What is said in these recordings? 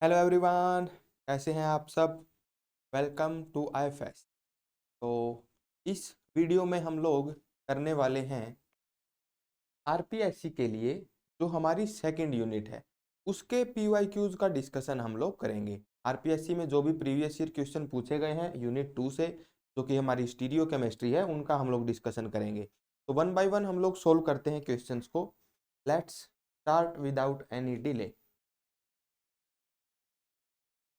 Hello everyone, कैसे हैं आप सब। Welcome to IFS. तो इस वीडियो में हम लोग करने वाले हैं आरपीएससी के लिए जो हमारी सेकंड यूनिट है उसके पीवाईक्यूज का डिस्कशन हम लोग करेंगे। आरपीएससी में जो भी प्रीवियस ईयर क्वेश्चन पूछे गए हैं यूनिट 2 से, जो कि हमारी स्टीरियो केमिस्ट्री है, उनका हम लोग डिस्कशन करेंगे। तो वन बाय वन हम लोग सोल्व करते हैं क्वेश्चंस को। Let's start without any delay.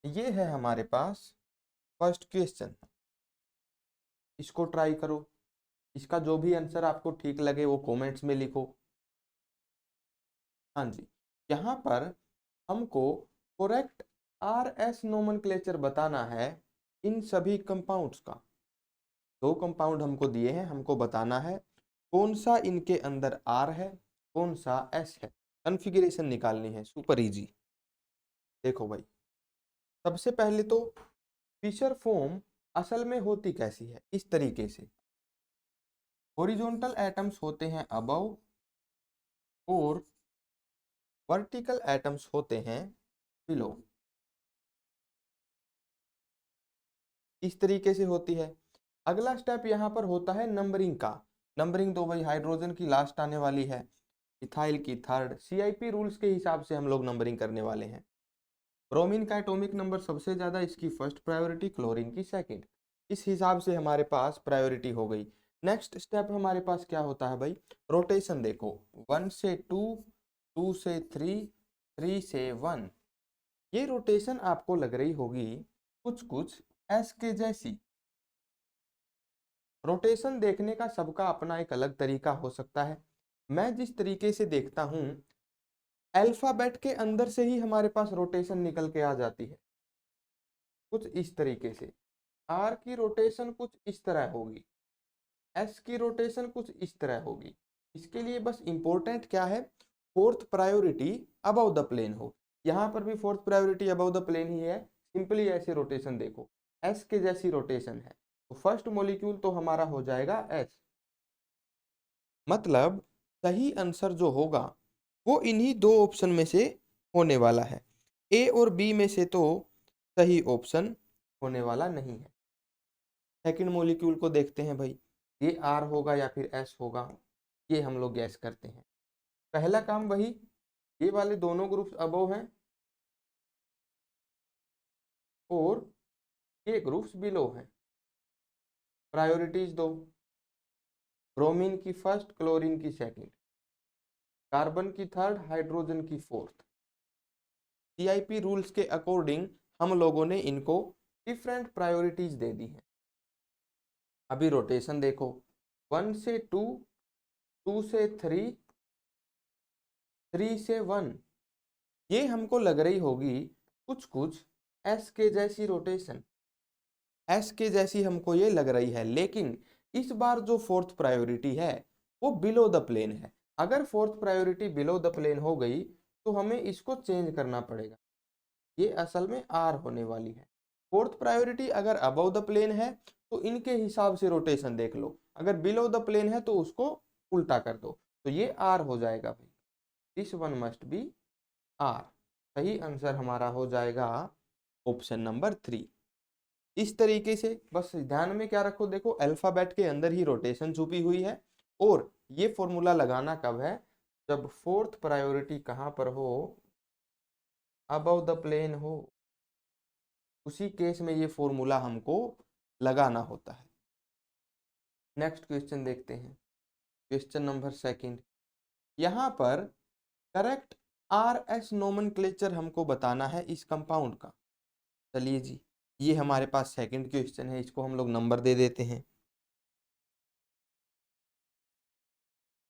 ये है हमारे पास फर्स्ट क्वेश्चन, इसको ट्राई करो। इसका जो भी आंसर आपको ठीक लगे वो कमेंट्स में लिखो। हाँ जी, यहाँ पर हमको करेक्ट आरएस नोमेनक्लेचर बताना है इन सभी कंपाउंड्स का। दो कंपाउंड हमको दिए हैं, हमको बताना है कौन सा इनके अंदर आर है, कौन सा एस है। कॉन्फ़िगरेशन निकालनी है, सुपर इजी। देखो भाई, सबसे पहले तो फिशर फॉर्म असल में होती कैसी है, इस तरीके से हॉरिजॉन्टल एटम्स होते हैं अबव और वर्टिकल एटम्स होते हैं बिलो। इस तरीके से होती है। अगला स्टेप यहाँ पर होता है नंबरिंग का। नंबरिंग तो भाई हाइड्रोजन की लास्ट आने वाली है, इथाइल की थर्ड। सीआईपी रूल्स के हिसाब से हम लोग नंबरिंग करने वाले हैं। ब्रोमीन का एटॉमिक नंबर सबसे ज्यादा, इसकी फर्स्ट प्रायोरिटी, क्लोरीन की सेकंड। इस हिसाब से हमारे पास प्रायोरिटी हो गई। नेक्स्ट स्टेप हमारे पास क्या होता है भाई, रोटेशन। देखो 1 से 2, 2 से 3, 3 से 1। ये रोटेशन आपको लग रही होगी कुछ कुछ एस के जैसी। रोटेशन देखने का सबका अपना एक अलग तरीका हो सकता है। मैं जिस तरीके से देखता हूं, अल्फाबेट के अंदर से ही हमारे पास रोटेशन निकल के आ जाती है कुछ इस तरीके से। आर की रोटेशन कुछ इस तरह होगी, एस की रोटेशन कुछ इस तरह होगी। इसके लिए बस इंपॉर्टेंट क्या है, fourth priority above the plane हो। यहाँ पर भी fourth priority above the plane ही है। सिंपली ऐसे रोटेशन देखो, एस के जैसी रोटेशन है, तो फर्स्ट मॉलिक्यूल तो हमारा हो जाएगा एस। मतलब सही आंसर जो होगा वो इन्हीं दो ऑप्शन में से होने वाला है। ए और बी में से तो सही ऑप्शन होने वाला नहीं है। सेकंड मॉलिक्यूल को देखते हैं भाई, ये आर होगा या फिर एस होगा, ये हम लोग गैस करते हैं। पहला काम वही, ये वाले दोनों ग्रुप्स अबव हैं और ये ग्रुप्स बिलो हैं। प्रायोरिटीज दो, ब्रोमीन की फर्स्ट, क्लोरीन की सेकंड, कार्बन की थर्ड, हाइड्रोजन की फोर्थ। सीआईपी रूल्स के अकॉर्डिंग हम लोगों ने इनको डिफरेंट प्रायोरिटीज दे दी हैं। अभी रोटेशन देखो, 1 से 2, 2 से 3, 3 से 1। ये हमको लग रही होगी कुछ कुछ एस के जैसी रोटेशन, एस के जैसी हमको ये लग रही है। लेकिन इस बार जो फोर्थ प्रायोरिटी है वो बिलो द प्लेन है। अगर fourth priority below the plane हो गई तो हमें इसको चेंज करना पड़ेगा, ये असल में आर होने वाली है। फोर्थ प्रायोरिटी अगर अबव द प्लेन है तो इनके हिसाब से रोटेशन देख लो, अगर बिलो द प्लेन है तो उसको उल्टा कर दो, तो ये आर हो जाएगा भाई। This one must be R. सही आंसर हमारा हो जाएगा ऑप्शन नंबर 3। इस तरीके से बस ध्यान में क्या रखो, देखो अल्फाबेट के अंदर ही रोटेशन छुपी हुई है। और ये फॉर्मूला लगाना कब है, जब फोर्थ प्रायोरिटी कहां पर हो, अबव द प्लेन हो, उसी केस में ये फॉर्मूला हमको लगाना होता है। नेक्स्ट क्वेश्चन देखते हैं, क्वेश्चन नंबर सेकंड। यहाँ पर करेक्ट आर एस नोमेनक्लेचर हमको बताना है इस कंपाउंड का। चलिए जी, ये हमारे पास सेकंड क्वेश्चन है, इसको हम लोग नंबर दे देते हैं।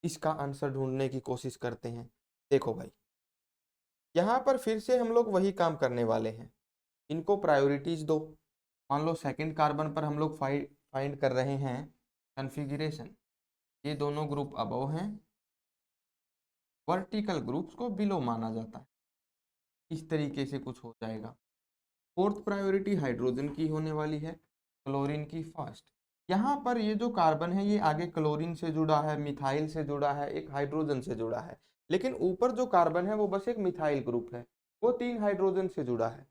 इसका आंसर ढूंढने की कोशिश करते हैं। देखो भाई, यहाँ पर फिर से हम लोग वही काम करने वाले हैं, इनको प्रायोरिटीज दो। मान लो सेकंड कार्बन पर हम लोग फाइंड कर रहे हैं कॉन्फ़िगरेशन, ये दोनों ग्रुप अबव हैं, वर्टिकल ग्रुप्स को बिलो माना जाता है। इस तरीके से कुछ हो जाएगा। फोर्थ प्रायोरिटी हाइड्रोजन की होने वाली है, क्लोरीन की फर्स्ट। यहाँ पर ये जो कार्बन है ये आगे क्लोरीन से जुड़ा है, मिथाइल से जुड़ा है, एक हाइड्रोजन से जुड़ा है। लेकिन ऊपर जो कार्बन है वो बस एक मिथाइल ग्रुप है, वो 3 हाइड्रोजन से जुड़ा है,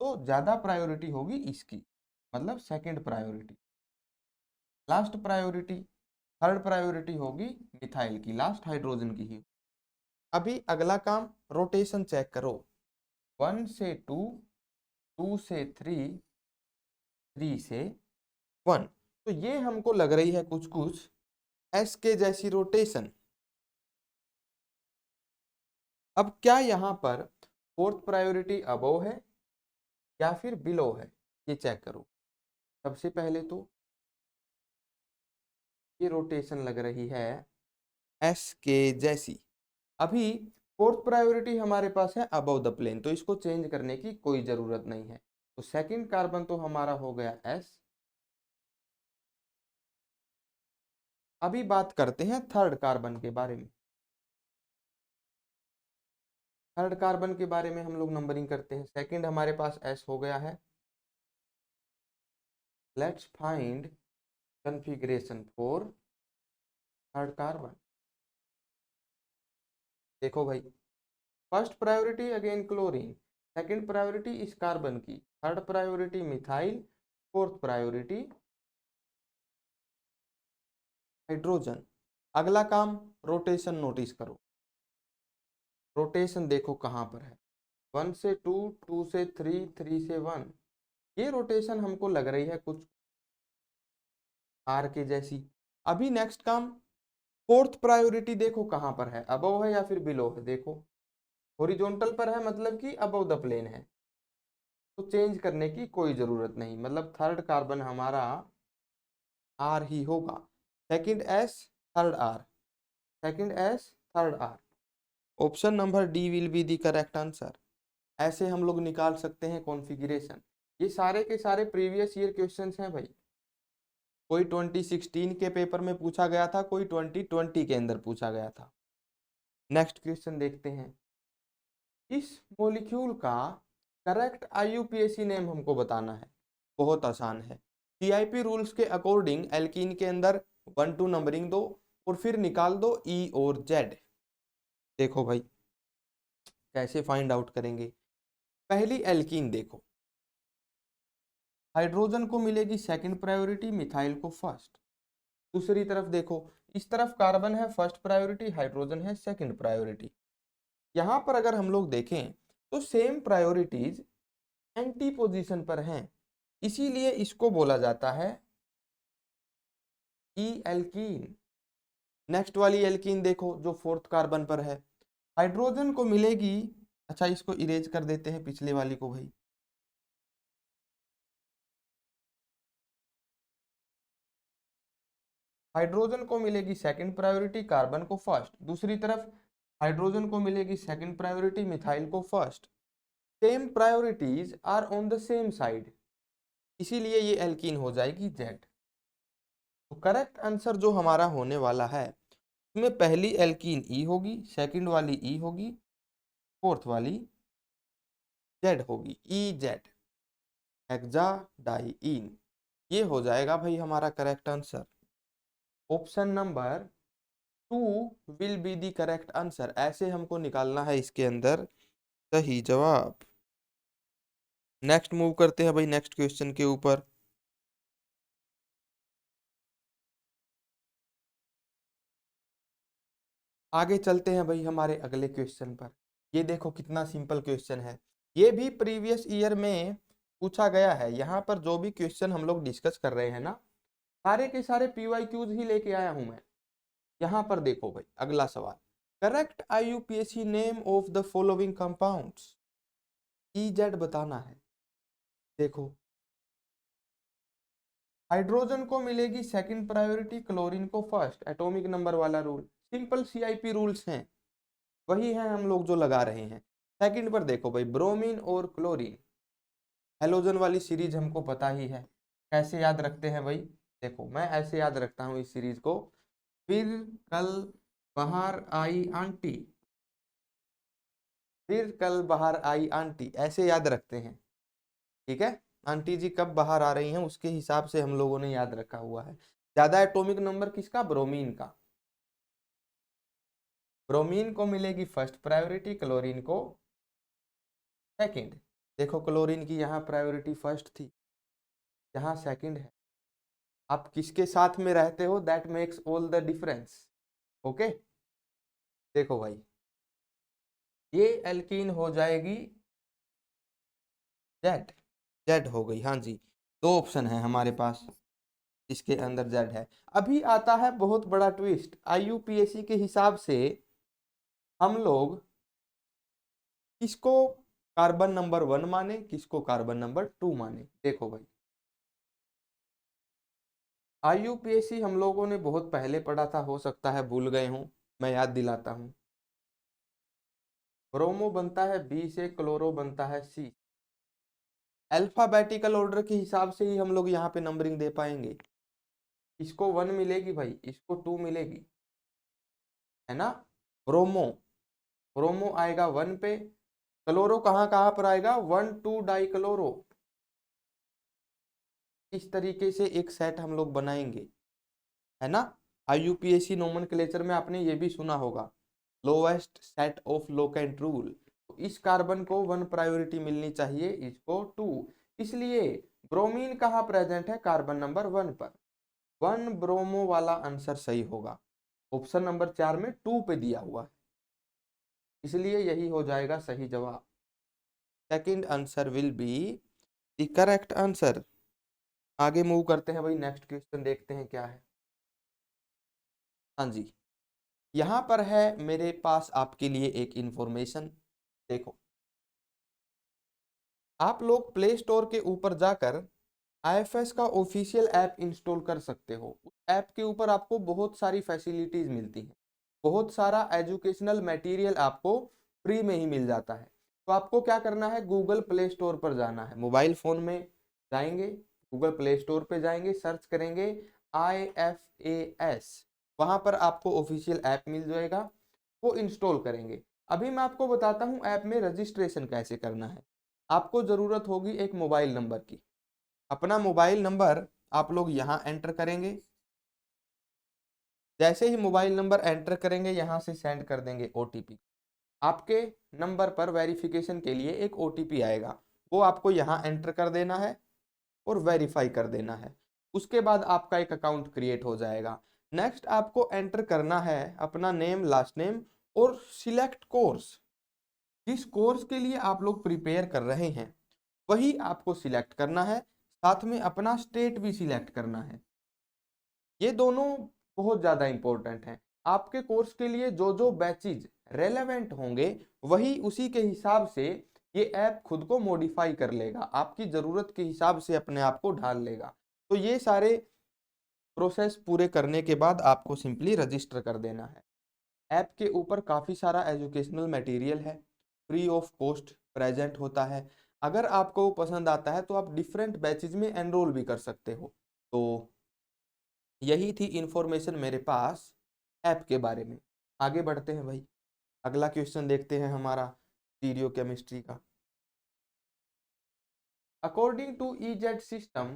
तो ज्यादा प्रायोरिटी होगी इसकी, मतलब second priority. Last priority, third priority होगी मिथाइल की, लास्ट हाइड्रोजन की ही। अभी अगला काम, रोटेशन चेक करो। 1 से 2, 2 से 3, 3 से 1। तो ये हमको लग रही है कुछ कुछ एस के जैसी रोटेशन। अब क्या यहाँ पर फोर्थ प्रायोरिटी अबोव है या फिर बिलो है, ये चेक करो। सबसे पहले तो ये रोटेशन लग रही है एस के जैसी। अभी फोर्थ प्रायोरिटी हमारे पास है अबव द प्लेन, तो इसको चेंज करने की कोई जरूरत नहीं है। तो सेकंड कार्बन तो हमारा हो गया एस। अभी बात करते हैं थर्ड कार्बन के बारे में। थर्ड कार्बन के बारे में हम लोग नंबरिंग करते हैं। सेकंड हमारे पास एस हो गया है। Let's find configuration for third carbon. देखो भाई, first priority again chlorine, second priority इस कार्बन की, third priority methyl, fourth priority hydrogen. अगला काम, रोटेशन नोटिस करो। रोटेशन देखो कहाँ पर है, 1 से 2, 2 से 3, 3 से 1। ये रोटेशन हमको लग रही है कुछ आर के जैसी। अभी नेक्स्ट काम, फोर्थ प्रायोरिटी देखो कहाँ पर है, अबव है या फिर बिलो है। देखो हॉरिजॉन्टल पर है, मतलब कि अबव द प्लेन है, तो चेंज करने की कोई जरूरत नहीं, मतलब थर्ड कार्बन हमारा आर ही होगा। Second S, third R, second S, third R. Option number D will be the correct answer. ऐसे हम लोग निकाल सकते हैं कॉन्फ़िगरेशन। ये सारे के सारे प्रीवियस ईयर क्वेश्चंस हैं भाई। कोई 2016 के पेपर में पूछा गया था, कोई 2020 के अंदर पूछा गया था। नेक्स्ट क्वेश्चन देखते हैं। इस मॉलिक्यूल का करेक्ट आईयूपीएसी नेम हमको बताना है। बहुत आसान है। सीआईपी रूल्स के अकॉर्डिंग एल्कीन के अंदर 1 2 नंबरिंग दो और फिर निकाल दो ई और जेड। देखो भाई कैसे फाइंड आउट करेंगे। पहली एल्कीन देखो, हाइड्रोजन को मिलेगी सेकंड प्रायोरिटी, मिथाइल को फर्स्ट। दूसरी तरफ देखो, इस तरफ कार्बन है फर्स्ट प्रायोरिटी, हाइड्रोजन है सेकंड प्रायोरिटी। यहां पर अगर हम लोग देखें तो सेम प्रायोरिटीज एंटी पोजीशन पर हैं, इसीलिए इसको बोला जाता है ई एल्कीन। नेक्स्ट वाली एल्कीन देखो जो फोर्थ कार्बन पर है, हाइड्रोजन को मिलेगी, अच्छा इसको इरेज कर देते हैं पिछले वाली को भाई। हाइड्रोजन को मिलेगी सेकंड प्रायोरिटी, कार्बन को फर्स्ट। दूसरी तरफ हाइड्रोजन को मिलेगी सेकंड प्रायोरिटी, मिथाइल को first. Same priorities are on the same side, इसीलिए ये एल्कीन हो जाएगी जेड। तो करेक्ट आंसर जो हमारा होने वाला है उसमें पहली एल्कीन ई होगी, सेकंड वाली ई होगी, फोर्थ वाली जेड होगी, ई जेड, हेक्साडाइईन। ये हो जाएगा भाई हमारा correct answer. Option number 2 will be the correct answer. ऐसे हमको निकालना है इसके अंदर सही जवाब। नेक्स्ट मूव करते हैं भाई नेक्स्ट क्वेश्चन के ऊपर। आगे चलते हैं भाई हमारे अगले क्वेश्चन पर। ये देखो कितना सिंपल क्वेश्चन है, ये भी प्रीवियस ईयर में पूछा गया है। यहाँ पर जो भी क्वेश्चन हम लोग डिस्कस कर रहे हैं ना, सारे के सारे पीवाईक्यूज ही लेके आया हूं मैं। यहाँ पर देखो भाई अगला सवाल, correct IUPAC name of the following compounds. EEZ बताना है। देखो हाइड्रोजन को मिलेगी सेकंड प्रायोरिटी, क्लोरीन को फर्स्ट, एटॉमिक नंबर वाला रूल, सिंपल सीआईपी रूल्स हैं, वही है हम लोग जो लगा रहे हैं। सेकंड पर देखो भाई ब्रोमीन और क्लोरीन, हेलोजन वाली सीरीज हमको पता ही है। कैसे याद रखते हैं भाई, देखो मैं ऐसे याद रखता हूँ इस सीरीज को, फिर कल बाहर आई आंटी, फिर कल बाहर आई आंटी, ऐसे याद रखते हैं। ठीक है, आंटी जी कब बाहर आ रही हैं उसके हिसाब से हम लोगों ने याद रखा हुआ है। ज्यादा एटॉमिक नंबर किसका, ब्रोमीन का। ब्रोमीन को मिलेगी फर्स्ट प्रायोरिटी, क्लोरीन को सेकंड। देखो क्लोरीन की यहाँ प्रायोरिटी फर्स्ट थी, यहाँ सेकंड है। आप किसके साथ में रहते हो that makes all the difference. Okay, देखो भाई ये एल्कीन हो जाएगी जेड, जेड हो गई। हाँ जी, दो ऑप्शन है हमारे पास, इसके अंदर जेड है। अभी आता है बहुत बड़ा ट्विस्ट, आईयूपीएसी के हिसाब से हम लोग किसको कार्बन नंबर 1 माने, किसको कार्बन नंबर 2 माने। देखो भाई आईयूपीएसी हम लोगों ने बहुत पहले पढ़ा था, हो सकता है भूल गए हूं, मैं याद दिलाता हूं। ब्रोमो बनता है बी से, क्लोरो बनता है सी। अल्फाबेटिकल ऑर्डर के हिसाब से ही हम लोग यहाँ पे नंबरिंग दे पाएंगे। इसको 1 मिलेगी भाई, इसको 2 मिलेगी, है ना। ब्रोमो, ब्रोमो आएगा 1 पे, क्लोरो कहाँ कहाँ पर आएगा 1 2 डाई क्लोरो। इस तरीके से एक सेट हम लोग बनाएंगे, है ना। आईयूपीएसी नोमेनक्लेचर में आपने ये भी सुना होगा, lowest set of locant rule. तो इस कार्बन को 1 प्रायोरिटी मिलनी चाहिए, इसको 2। इसलिए ब्रोमीन कहाँ प्रेजेंट है, कार्बन नंबर 1 पर। 1 ब्रोमो वाला आंसर सही होगा, ऑप्शन नंबर 4 में 2 पे दिया हुआ है, इसलिए यही हो जाएगा सही जवाब। Second answer will be the correct answer. आगे मूव करते हैं भाई, नेक्स्ट क्वेश्चन देखते हैं क्या है। हाँ जी, यहाँ पर है मेरे पास आपके लिए एक इंफॉर्मेशन। देखो आप लोग प्ले स्टोर के ऊपर जाकर आईएफएस का ऑफिशियल ऐप इंस्टॉल कर सकते हो। उस ऐप के ऊपर आपको बहुत सारी फैसिलिटीज मिलती हैं, बहुत सारा एजुकेशनल मटेरियल आपको फ्री में ही मिल जाता है। तो आपको क्या करना है, गूगल प्ले स्टोर पर जाना है, मोबाइल फोन में जाएंगे, गूगल प्ले स्टोर पे जाएंगे, सर्च करेंगे IFAS, वहां पर आपको ऑफिशियल ऐप मिल जाएगा, वो इंस्टॉल करेंगे। अभी मैं आपको बताता हूँ ऐप में रजिस्ट्रेशन कैसे करना है। आपको जरूरत होगी एक मोबाइल नंबर की, अपना मोबाइल नंबर आप लोग यहाँ एंटर करेंगे। जैसे ही मोबाइल नंबर एंटर करेंगे यहाँ से सेंड कर देंगे OTP। आपके नंबर पर वेरिफिकेशन के लिए एक OTP आएगा, वो आपको यहाँ एंटर कर देना है और वेरीफाई कर देना है। उसके बाद आपका एक अकाउंट क्रिएट हो जाएगा। नेक्स्ट आपको एंटर करना है अपना नेम, लास्ट नेम और सिलेक्ट कोर्स। जिस कोर्स के लिए आप लोग प्रिपेयर कर रहे हैं वही आपको सिलेक्ट करना है, साथ में अपना स्टेट भी सिलेक्ट करना है। ये दोनों बहुत ज़्यादा इंपॉर्टेंट हैं। आपके कोर्स के लिए जो जो बैचेज रेलेवेंट होंगे वही उसी के हिसाब से ये ऐप खुद को मॉडिफाई कर लेगा, आपकी ज़रूरत के हिसाब से अपने आप को ढाल लेगा। तो ये सारे प्रोसेस पूरे करने के बाद आपको सिंपली रजिस्टर कर देना है। ऐप के ऊपर काफ़ी सारा एजुकेशनल मटेरियल है, फ्री ऑफ कॉस्ट प्रेजेंट होता है। अगर आपको वो पसंद आता है तो आप डिफरेंट बैचेज में एनरोल भी कर सकते हो। तो यही थी इंफॉर्मेशन मेरे पास ऐप के बारे में। आगे बढ़ते हैं भाई, अगला क्वेश्चन देखते हैं हमारा स्टीरियो केमिस्ट्री का। According to EZ system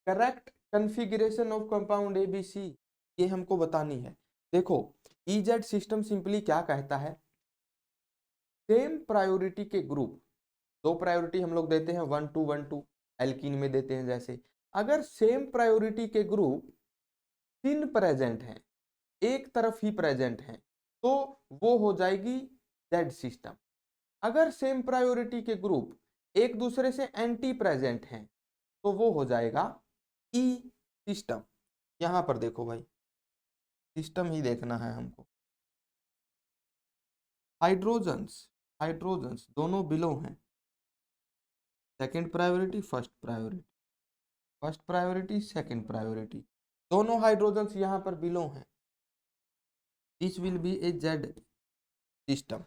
correct configuration of compound ABC, ये हमको बतानी है। देखो EZ सिस्टम सिंपली क्या कहता है, सेम प्रायोरिटी के ग्रुप, दो प्रायोरिटी हम लोग देते हैं 1 2 1 2, एल्कीन में देते हैं जैसे। अगर सेम प्रायोरिटी के ग्रुप 3 प्रेजेंट हैं, एक तरफ ही प्रेजेंट हैं, तो वो हो जाएगी Z सिस्टम। अगर सेम प्रायोरिटी के ग्रुप एक दूसरे से एंटी प्रेजेंट हैं तो वो हो जाएगा E सिस्टम। यहां पर देखो भाई, सिस्टम ही देखना है हमको। हाइड्रोजन्स, हाइड्रोजन्स दोनों बिलो हैं, second priority first priority, first priority second priority, दोनों हाइड्रोजन्स यहां पर बिलो हैं। This will B A Z system.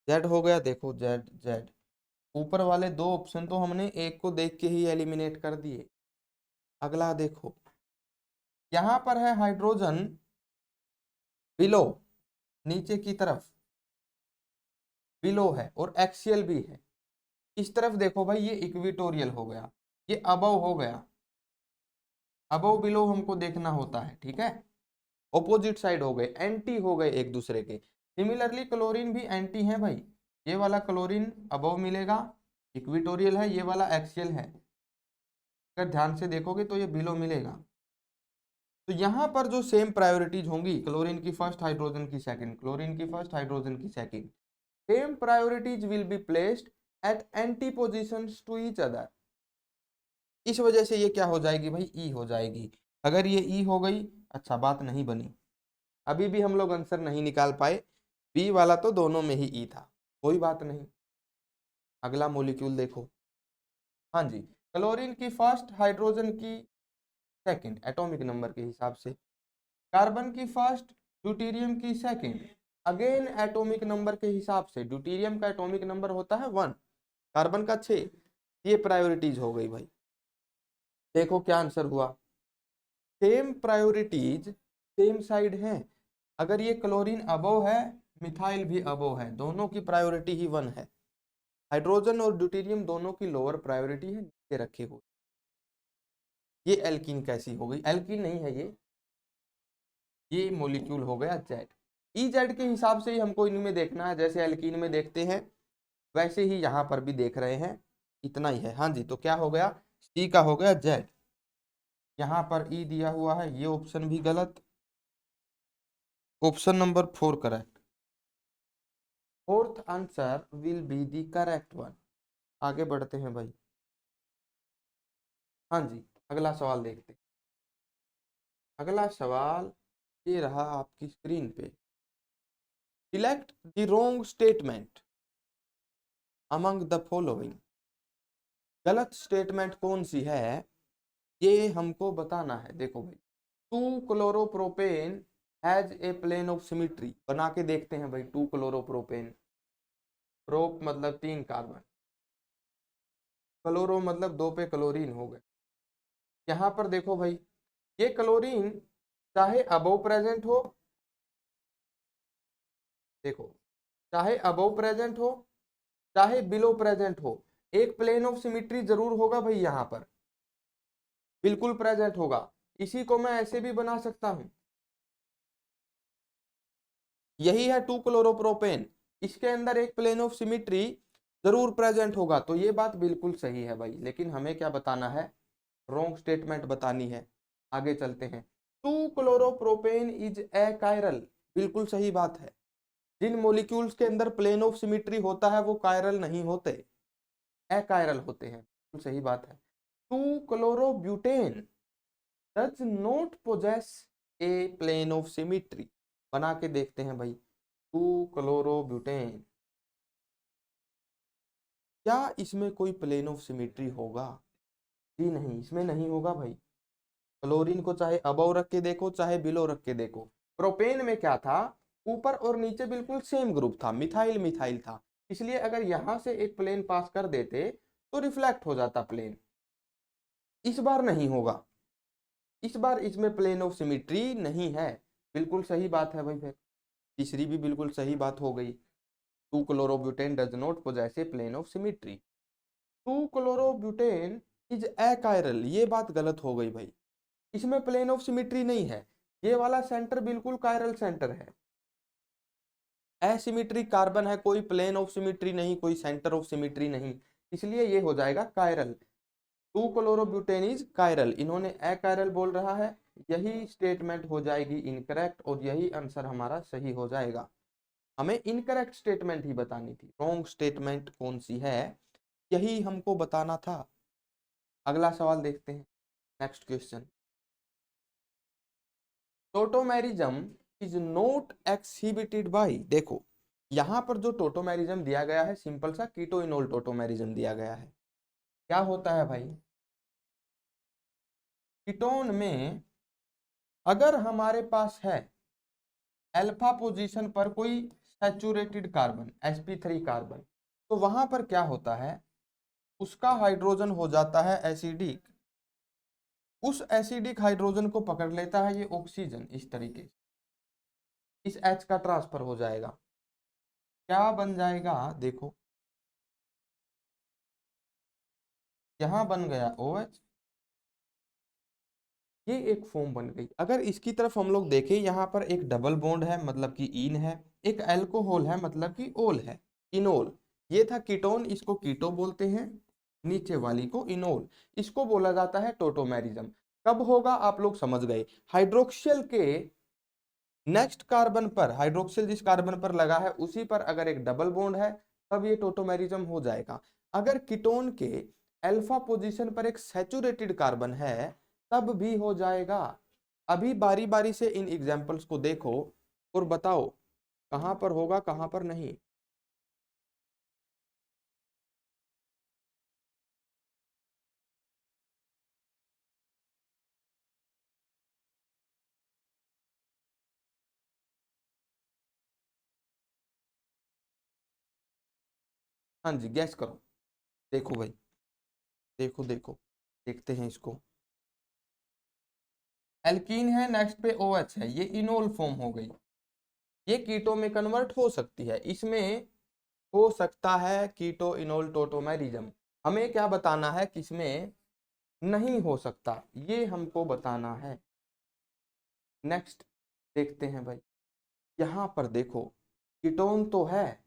Z हो गया, देखो Z Z। ऊपर वाले दो ऑप्शन तो हमने एक को देख के ही एलिमिनेट कर दिए। अगला देखो, यहां पर है हाइड्रोजन बिलो, नीचे की तरफ बिलो है और एक्सियल भी है। इस तरफ देखो भाई, ये इक्विटोरियल हो गया, ये अबव हो गया। अबव बिलो हमको देखना होता है, ठीक है। ऑपोजिट साइड हो गए, एंटी हो गए एक दूसरे के। सिमिलरली क्लोरीन भी एंटी है भाई, ये वाला क्लोरीन अबव मिलेगा, इक्विटोरियल है, ये वाला एक्सियल है। अगर ध्यान से देखोगे तो ये बिलो मिलेगा। तो यहाँ पर जो सेम प्रायोरिटीज होंगी, क्लोरीन की फर्स्ट, हाइड्रोजन की सेकंड, क्लोरीन की फर्स्ट, हाइड्रोजन की second, same priorities will be placed at anti positions to each other. इस वजह से ये क्या हो जाएगी भाई, ई हो जाएगी। अगर ये ई हो गई, अच्छा बात नहीं बनी, अभी भी हम लोग आंसर नहीं निकाल पाए, बी वाला तो दोनों में ही ई था, कोई बात नहीं। अगला मॉलिक्यूल देखो, हाँ जी, क्लोरीन की फर्स्ट, हाइड्रोजन की सेकंड एटॉमिक नंबर के हिसाब से, कार्बन की फर्स्ट, ड्यूटेरियम की सेकंड, अगेन एटॉमिक नंबर के हिसाब से। ड्यूटेरियम का एटॉमिक नंबर होता है 1, कार्बन का 6। ये प्रायोरिटीज हो गई भाई। देखो क्या आंसर हुआ, सेम प्रायोरिटीज सेम साइड है। अगर ये क्लोरीन अबोव है, मिथाइल भी अबोव है, दोनों की प्रायोरिटी ही 1 है। हाइड्रोजन और ड्यूटेरियम दोनों की लोअर प्रायोरिटी है, नीचे रखे हुए। ये एल्कीन कैसी हो गई, एल्कीन नहीं है ये मॉलिक्यूल हो गया जेड। ई जेड के हिसाब से ही हमको इनमें देखना है, जैसे एल्कीन में देखते हैं वैसे ही यहाँ पर भी देख रहे हैं, इतना ही है। हाँ जी, तो क्या हो गया, सी का हो गया जेड। यहाँ पर ई दिया हुआ है, ये ऑप्शन भी गलत, option number 4 correct. Fourth answer will be the correct one. आगे बढ़ते हैं भाई। हाँ जी, अगला सवाल देखते हैं। अगला सवाल ये रहा आपकी स्क्रीन पे। Select the wrong statement among the following. गलत स्टेटमेंट कौन सी है ये हमको बताना है। देखो भाई, 2 chloropropane has a plane of symmetry, बना के देखते हैं भाई। 2 क्लोरोप्रोपेन, प्रोप मतलब 3 कार्बन, क्लोरो मतलब 2 पे क्लोरीन हो गए। यहाँ पर देखो भाई, ये क्लोरीन चाहे अबोव प्रेजेंट हो, देखो चाहे अबोव प्रेजेंट हो चाहे बिलो प्रेजेंट हो, एक प्लेन ऑफ सिमिट्री जरूर होगा भाई। यहाँ पर बिल्कुल प्रेजेंट होगा। इसी को मैं ऐसे भी बना सकता हूं, यही है 2 क्लोरोप्रोपेन, इसके अंदर एक प्लेन ऑफ सिमिट्री जरूर प्रेजेंट होगा। तो ये बात बिल्कुल सही है भाई, लेकिन हमें क्या बताना है, रॉन्ग स्टेटमेंट बतानी है। आगे चलते हैं। 2 क्लोरोप्रोपेन इज ए कायरल, बिल्कुल सही बात है। जिन मॉलिक्यूल्स के अंदर प्लेन ऑफ सिमिट्री होता है वो कायरल नहीं होते, अकायरल होते हैं, बिल्कुल सही बात है। 2 chlorobutane does not possess a plane of symmetry, बना के देखते हैं भाई। 2 क्लोरोब्यूटेन, क्या इसमें कोई प्लेन ऑफ सिमिट्री होगा? जी नहीं, इसमें नहीं होगा भाई। क्लोरीन को चाहे अबव रख के देखो चाहे बिलो रख के देखो। प्रोपेन में क्या था, ऊपर और नीचे बिल्कुल सेम ग्रुप था, मिथाइल मिथाइल था, इसलिए अगर यहां से एक प्लेन पास कर देते तो रिफ्लेक्ट हो जाता प्लेन। इस बार नहीं होगा, इस बार इसमें प्लेन ऑफ सिमिट्री नहीं है। बिल्कुल सही बात है भाई। फिर तीसरी भी बिल्कुल सही बात हो गई। 2 chlorobutane does not possess a plane of symmetry. 2 chlorobutane is achiral, ये बात गलत हो गई भाई। इसमें प्लेन ऑफ सिमिट्री नहीं है, ये वाला सेंटर बिल्कुल कायरल सेंटर है। एसिमेट्रिक कार्बन है, कोई प्लेन ऑफ सिमिट्री नहीं, कोई सेंटर ऑफ सिमिट्री नहीं, इसलिए ये हो जाएगा कायरल। 2 क्लोरोब्यूटेन इज कायरल, इन्होंने अकायरल बोल रहा है, यही स्टेटमेंट हो जाएगी इनकरेक्ट और यही आंसर हमारा सही हो जाएगा। हमें इनकरेक्ट स्टेटमेंट ही बतानी थी, रॉन्ग स्टेटमेंट कौन सी है यही हमको बताना था। अगला सवाल देखते हैं, next question. Tautomerism is not exhibited by, देखो यहां पर जो टोटोमेरिज्म दिया गया है सिंपल सा कीटोइनोल टोटोमेरिज्म दिया गया है। क्या होता है भाई, कीटोन में अगर हमारे पास है अल्फा पोजीशन पर कोई सैचुरेटेड कार्बन sp3 कार्बन, तो वहां पर क्या होता है, उसका हाइड्रोजन हो जाता है एसिडिक, उस एसिडिक हाइड्रोजन को पकड़ लेता है ये ऑक्सीजन, इस तरीके से इस H का ट्रांसफर हो जाएगा। क्या बन जाएगा, देखो यहां बन गया OH, ये एक फॉर्म बन गई। अगर इसकी तरफ हम लोग देखें, यहाँ पर एक डबल बॉन्ड है मतलब कि ईन है, एक अल्कोहल है मतलब कि ओल है। इनोल, ये था कीटोन, इसको कीटो बोलते हैं, नीचे वाली को इनोल, इसको बोला जाता है टोटोमेरिज्म। कब होगा आप लोग समझ गए, हाइड्रोक्सिल के नेक्स्ट कार्बन पर, हाइड्रोक्सिल जिस कार्बन पर लगा है उसी पर अगर एक डबल बॉन्ड है तब ये टोटोमेरिज्म हो जाएगा। अगर कीटोन के अल्फा पोजीशन पर एक सैचुरेटेड कार्बन है तब भी हो जाएगा। अभी बारी बारी से इन एग्जांपल्स को देखो और बताओ कहां पर होगा कहां पर नहीं। हाँ जी, गैस करो, देखो भाई, देखो देखो, देखते हैं इसको। एल्कीन है, नेक्स्ट पे OH है, ये इनोल फॉर्म हो गई, ये कीटो में कन्वर्ट हो सकती है, इसमें हो सकता है कीटो इनोल टोटोमेरिज्म। हमें क्या बताना है किसमें नहीं हो सकता, ये हमको बताना है। नेक्स्ट देखते हैं भाई, यहां पर देखो कीटोन तो है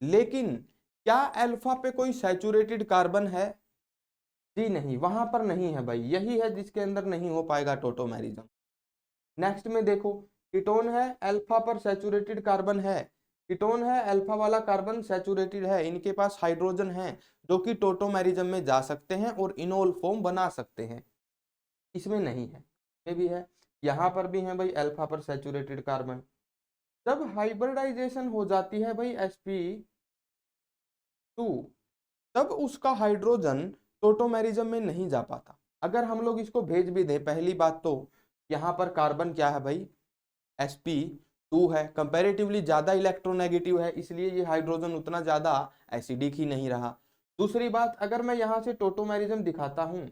लेकिन क्या अल्फा पे कोई सैचुरेटेड कार्बन है? जी नहीं, वहां पर नहीं है भाई, यही है जिसके अंदर नहीं हो पाएगा टोटोमेरिज्म। नेक्स्ट में देखो, कीटोन है, अल्फा पर सैचुरेटेड कार्बन है, कीटोन है, अल्फा वाला कार्बन सैचुरेटेड है, इनके पास हाइड्रोजन है जो कि टोटोमेरिज्म में जा सकते हैं और इनोल फॉर्म बना सकते हैं। इसमें नहीं है, ये भी है, यहाँ पर भी है भाई अल्फा पर सैचुरेटेड कार्बन। जब हाइब्रिडाइजेशन हो जाती है भाई sp2, तब उसका हाइड्रोजन टोटोमेरिज्म में नहीं जा पाता। अगर हम लोग इसको भेज भी दें, पहली बात तो यहाँ पर कार्बन क्या है भाई, sp2 है, कंपैरेटिवली ज्यादा इलेक्ट्रोनेगेटिव है, इसलिए ये हाइड्रोजन उतना ज्यादा एसिडिक ही नहीं रहा। दूसरी बात, अगर मैं यहाँ से टोटोमेरिज्म दिखाता हूँ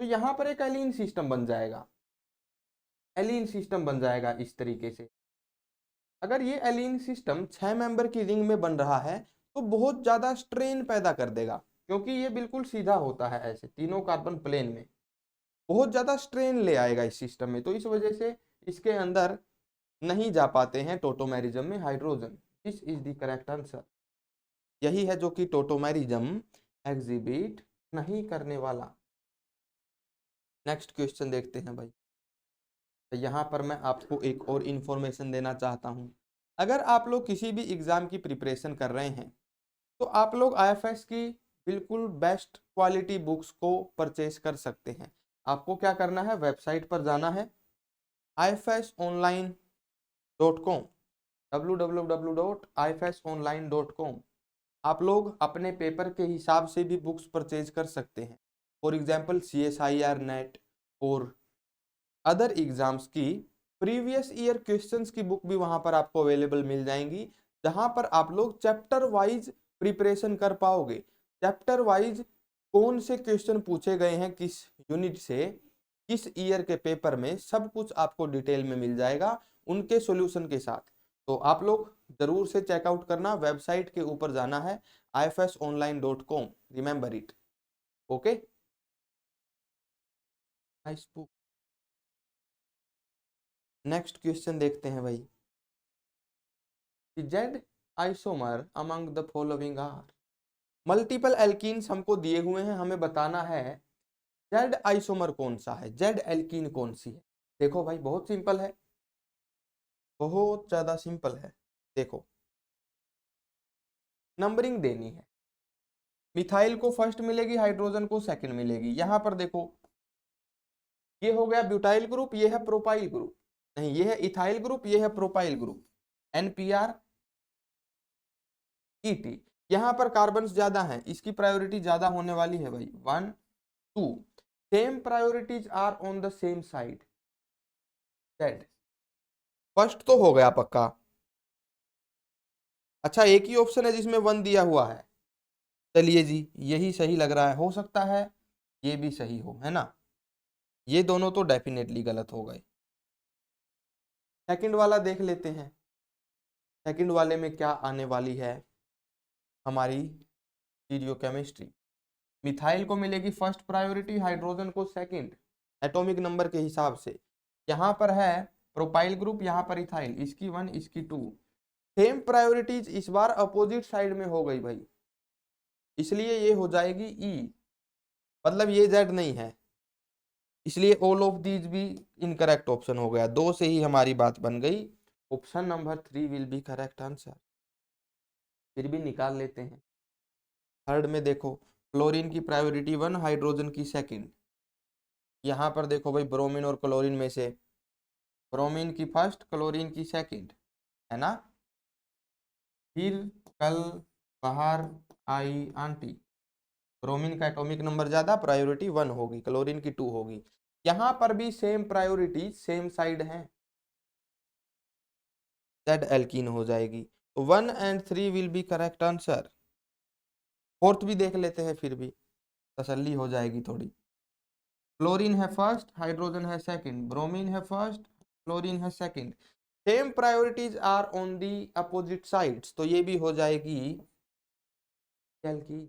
तो यहाँ पर एक एलीन सिस्टम बन जाएगा, एलीन सिस्टम बन जाएगा इस तरीके से। अगर ये एलीन सिस्टम 6 मेंबर की रिंग में बन रहा है तो बहुत ज्यादा स्ट्रेन पैदा कर देगा, क्योंकि ये बिल्कुल सीधा होता है ऐसे तीनों कार्बन प्लेन में, बहुत ज्यादा स्ट्रेन ले आएगा इस सिस्टम में, तो इस वजह से इसके अंदर नहीं जा पाते हैं टोटोमेरिज्म में hydrogen. This is the correct answer, यही है जो कि टोटोमेरिज्म एग्जिबिट नहीं करने वाला। नेक्स्ट क्वेश्चन देखते हैं भाई, तो यहाँ पर मैं आपको एक और इंफॉर्मेशन देना चाहता हूँ। अगर आप लोग किसी भी एग्जाम की प्रिपरेशन कर रहे हैं तो आप लोग IFS की बिल्कुल बेस्ट क्वालिटी बुक्स को परचेज कर सकते हैं। आपको क्या करना है, वेबसाइट पर जाना है ifsonline.com, www.ifsonline.com। आप लोग अपने पेपर के हिसाब से भी बुक्स परचेज कर सकते हैं। फॉर एग्जाम्पल CSIR नेट और अदर एग्जाम्स की प्रीवियस ईयर क्वेश्चंस की बुक भी वहां पर आपको अवेलेबल मिल जाएंगी, जहां पर आप लोग चैप्टर वाइज प्रिपरेशन कर पाओगे। चैप्टर वाइज कौन से क्वेश्चन पूछे गए हैं किस यूनिट से किस ईयर के पेपर में, सब कुछ आपको डिटेल में मिल जाएगा उनके सॉल्यूशन के साथ। तो आप लोग जरूर से चेकआउट करना, वेबसाइट के ऊपर जाना है ifsonline.com, remember it. Okay, nice book. Next question देखते हैं भाई, Z isomer among the following are. Multiple alkenes हमको दिए हुए हैं, हमें बताना है जेड आइसोमर कौन सा है, जेड एल्कीन कौन सी है। देखो भाई बहुत सिंपल है, बहुत ज्यादा सिंपल है। देखो नंबरिंग देनी है, मिथाइल को फर्स्ट मिलेगी, हाइड्रोजन को सेकंड मिलेगी। यहां पर देखो ये हो गया ब्यूटाइल ग्रुप, ये है प्रोपाइल ग्रुप, नहीं ये है इथाइल ग्रुप, ये है प्रोपाइल ग्रुप, NPR ET। यहां पर कार्बन ज्यादा हैं, इसकी प्रायोरिटी ज्यादा होने वाली है भाई, 1 2, same priorities are on the same side, that first तो हो गया पक्का। अच्छा एक ही ऑप्शन है जिसमें 1 दिया हुआ है, चलिए जी यही सही लग रहा है, हो सकता है ये भी सही हो, है ना, ये दोनों तो डेफिनेटली गलत हो गए। सेकंड वाला देख लेते हैं, सेकंड वाले में क्या आने वाली है हमारी स्टीरियोकेमिस्ट्री। मिथाइल को मिलेगी फर्स्ट प्रायोरिटी, हाइड्रोजन को सेकंड, एटॉमिक नंबर के हिसाब से। यहाँ पर है प्रोपाइल ग्रुप, यहाँ पर इथाइल, इसकी 1 इसकी 2, सेम प्रायोरिटीज इस बार अपोजिट साइड में हो गई भाई, इसलिए ये हो जाएगी ई, मतलब ये जेड नहीं है, इसलिए ऑल ऑफ दीज भी इनकरेक्ट ऑप्शन हो गया। दो से ही हमारी बात बन गई, option number 3 will be correct answer. फिर भी निकाल लेते हैं। थर्ड में देखो, क्लोरीन की प्रायोरिटी 1, हाइड्रोजन की सेकंड। यहाँ पर देखो भाई, ब्रोमीन और क्लोरीन में से ब्रोमीन की फर्स्ट, क्लोरीन की सेकंड, है ना। फिर कल बाहर आई आंटी, ब्रोमीन का एटॉमिक नंबर ज्यादा, प्रायोरिटी 1 होगी, क्लोरीन की 2 होगी। यहाँ पर भी सेम प्रायोरिटी सेम साइड है, जेड एल्कीन हो जाएगी। तो 1 and 3 will be correct answer. Fourth भी देख लेते हैं, फिर भी तसल्ली हो जाएगी थोड़ी। क्लोरीन है फर्स्ट, हाइड्रोजन है सेकंड, ब्रोमीन है फर्स्ट, क्लोरीन है second, same priorities are on the opposite sides, तो ये भी हो जाएगी क्या की।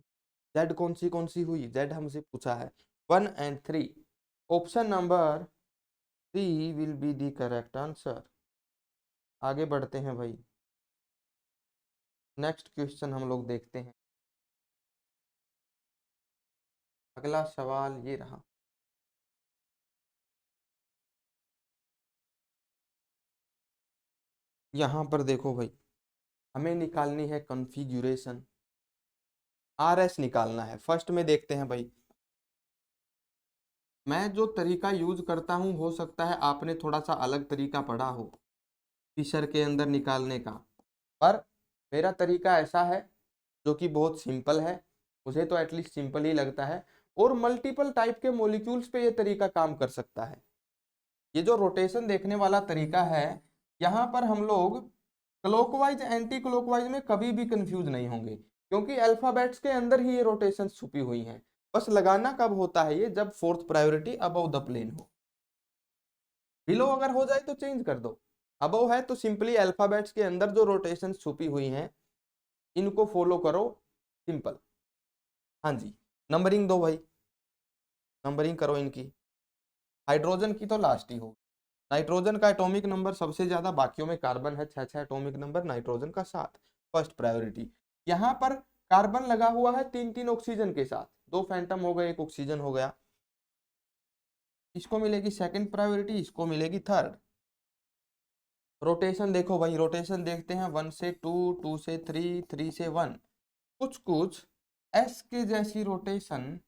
जेड कौन सी हुई, जेड हमसे पूछा है। 1 and 3, option number 3 will be the correct answer. आगे बढ़ते हैं भाई, नेक्स्ट क्वेश्चन हम लोग देखते हैं। अगला सवाल ये रहा, यहां पर देखो भाई, हमें निकालनी है कॉन्फ़िगरेशन, आरएस निकालना है। फर्स्ट में देखते हैं भाई, मैं जो तरीका यूज करता हूं, हो सकता है आपने थोड़ा सा अलग तरीका पढ़ा हो फिशर के अंदर निकालने का, पर मेरा तरीका ऐसा है जो कि बहुत सिंपल है, मुझे तो एटलीस्ट सिंपल ही लगता है, और मल्टीपल टाइप के मॉलिक्यूल्स पे ये तरीका काम कर सकता है। ये जो रोटेशन देखने वाला तरीका है, यहाँ पर हम लोग क्लॉकवाइज एंटी क्लॉकवाइज में कभी भी कंफ्यूज नहीं होंगे, क्योंकि अल्फाबेट्स के अंदर ही ये रोटेशन छुपी हुई हैं। बस लगाना कब होता है ये, जब fourth priority above the plane हो। बिलो अगर हो जाए तो चेंज कर दो, अबव है तो सिंपली अल्फाबेट्स के अंदर जो रोटेशन छुपी हुई हैं इनको फॉलो करो, सिंपल। हाँ जी, नंबरिंग दो भाई, नंबरिंग करो इनकी। हाइड्रोजन की तो लास्ट ही हो, नाइट्रोजन का एटॉमिक नंबर सबसे ज्यादा, बाकियों में कार्बन है 6 एटॉमिक नंबर, नाइट्रोजन का 7, फर्स्ट प्रायोरिटी। यहाँ पर कार्बन लगा हुआ है 3 ऑक्सीजन के साथ, 2 फैंटम हो गए, 1 ऑक्सीजन हो गया, इसको मिलेगी सेकंड प्रायोरिटी, इसको मिलेगी थर्ड। रोटेशन देखो भाई, रोटेशन देखते हैं, 1 से 2, 2 से 3, 3 से 1, कुछ कुछ एस के जैसी रोटेशन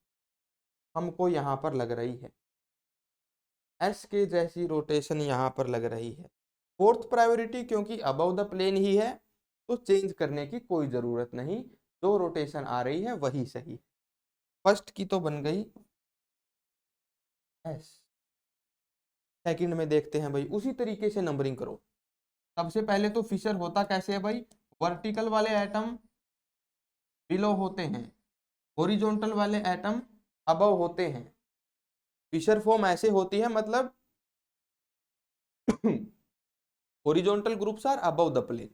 हमको यहाँ पर लग रही है, एस के जैसी रोटेशन यहाँ पर लग रही है। फोर्थ प्रायोरिटी क्योंकि अबव द प्लेन ही है, तो चेंज करने की कोई जरूरत नहीं, जो रोटेशन आ रही है वही सही। फर्स्ट की तो बन गई एस, सेकंड में देखते हैं भाई, उसी तरीके से नंबरिंग करो। सबसे पहले तो फिशर होता कैसे है भाई, वर्टिकल वाले एटम बिलो होते हैं, हॉरिजॉन्टल वाले एटम अबव होते हैं। फिशर फॉर्म ऐसे होती है, मतलब horizontal groups are above the plane,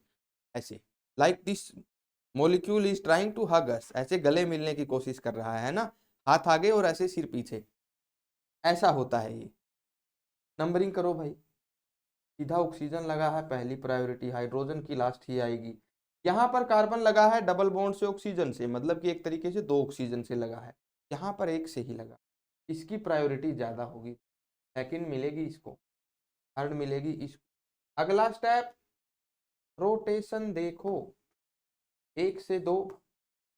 ऐसे like this molecule is trying to hug us, ऐसे गले मिलने की कोशिश कर रहा है ना, हाथ आगे और ऐसे सिर पीछे, ऐसा होता है ये। नंबरिंग करो भाई, सीधा ऑक्सीजन लगा है पहली प्रायोरिटी, हाइड्रोजन की लास्ट ही आएगी। यहाँ पर कार्बन लगा है डबल बॉन्ड से ऑक्सीजन से, मतलब कि एक तरीके से 2 ऑक्सीजन से लगा है, यहाँ पर 1 से ही लगा, इसकी प्रायोरिटी ज्यादा होगी, सेकंड मिलेगी इसको, थर्ड मिलेगी इसको। अगला स्टेप, रोटेशन देखो, 1 से 2,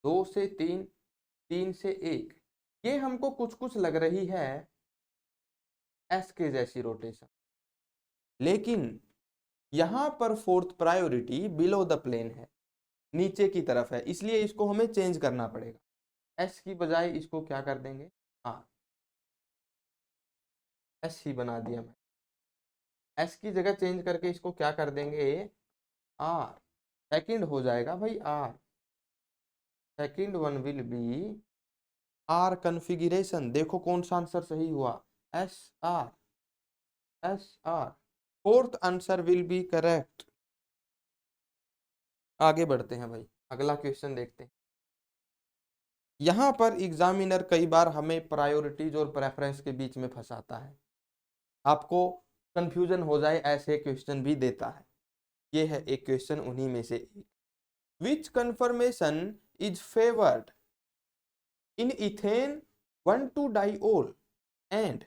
2 से 3, 3 से 1, ये हमको कुछ कुछ लग रही है एस के जैसी रोटेशन, लेकिन यहां पर fourth priority below the plane है, नीचे की तरफ है, इसलिए इसको हमें चेंज करना पड़ेगा। एस की बजाय इसको क्या कर देंगे, आर, एस ही बना दिया मैं, एस की जगह चेंज करके इसको क्या कर देंगे, आर, सेकंड हो जाएगा भाई R, second one will be R configuration. देखो कौन सा आंसर सही हुआ, S R, S R, fourth answer will be correct. आगे बढ़ते हैं भाई, अगला क्वेश्चन देखते हैं। यहां पर एग्जामिनर कई बार हमें प्रायोरिटीज और प्रेफरेंस के बीच में फंसाता है, आपको कंफ्यूजन हो जाए ऐसे क्वेश्चन भी देता है। ये है एक क्वेश्चन उन्हीं में से एक। Which conformation is favoured in ethane 1,2-डाइओल एंड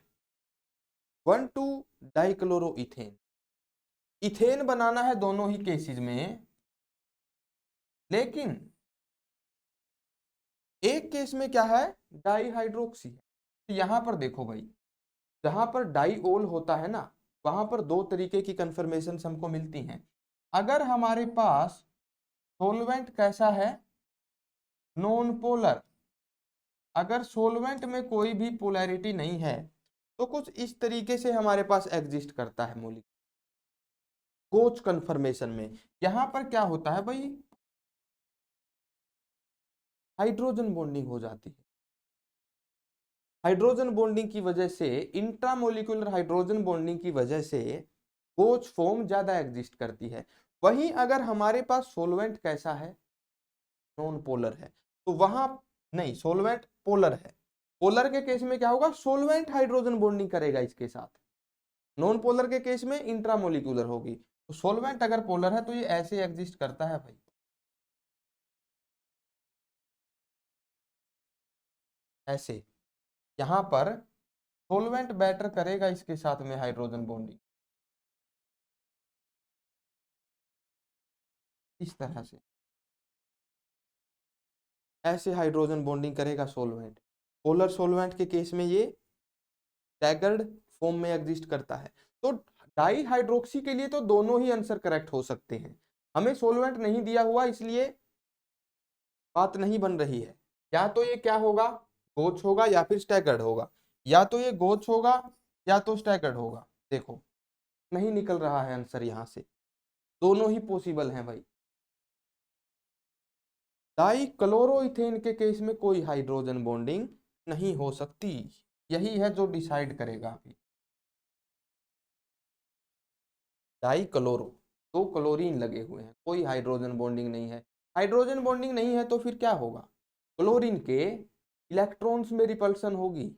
1,2-डाइक्लोरोइथेन। इथेन बनाना है दोनों ही केसेस में, लेकिन एक केस में क्या है, डाईहाइड्रोक्सी है। तो यहां पर देखो भाई, जहां पर डाइओल होता है ना, वहां पर दो तरीके की कन्फर्मेशन हमको मिलती हैं। अगर हमारे पास सोलवेंट कैसा है, नॉन पोलर, अगर सोलवेंट में कोई भी पोलैरिटी नहीं है तो कुछ इस तरीके से हमारे पास एग्जिस्ट करता है मॉलिक्यूल कोच कन्फर्मेशन में। यहां पर क्या होता है भाई, हाइड्रोजन बॉन्डिंग हो जाती है। हाइड्रोजन बॉन्डिंग की वजह से, इंट्रामोलिकुलर हाइड्रोजन बॉन्डिंग की वजह से कोच फॉर्म ज्यादा एग्जिस्ट करती है। वहीं अगर हमारे पास सोलवेंट कैसा है, नॉन पोलर है, तो वहां नहीं, सोलवेंट पोलर है। पोलर के केस में क्या होगा, सोलवेंट हाइड्रोजन बॉन्डिंग करेगा इसके साथ। नॉन पोलर के केस में इंट्रामोलिकुलर होगी। तो सोलवेंट अगर पोलर है तो ये ऐसे एग्जिस्ट करता है भाई, ऐसे। यहां पर सोलवेंट बेटर करेगा इसके साथ में हाइड्रोजन बॉन्डिंग, इस तरह से ऐसे हाइड्रोजन बॉन्डिंग करेगा सोलवेंट। पोलर सोलवेंट के केस में ये स्टैगर्ड फॉर्म में एग्जिस्ट करता है। तो डाई हाइड्रोक्सी के लिए तो दोनों ही आंसर करेक्ट हो सकते हैं। हमें सोलवेंट नहीं दिया हुआ इसलिए बात नहीं बन रही है। या तो ये क्या होगा, गोच होगा या फिर स्टैगर्ड होगा, या तो ये गोच होगा या तो स्टैगर्ड होगा। देखो नहीं निकल रहा है आंसर यहां से, दोनों ही पॉसिबल हैं भाई। डाई क्लोरोइथेन के केस में कोई हाइड्रोजन बॉन्डिंग नहीं हो सकती, यही है जो डिसाइड करेगा अभी। डाई क्लोरो, दो क्लोरीन लगे हुए हैं, कोई हाइड्रोजन बॉन्डिंग नहीं है। हाइड्रोजन बॉन्डिंग नहीं है तो फिर क्या होगा, क्लोरीन के इलेक्ट्रॉन्स में रिपल्सन होगी।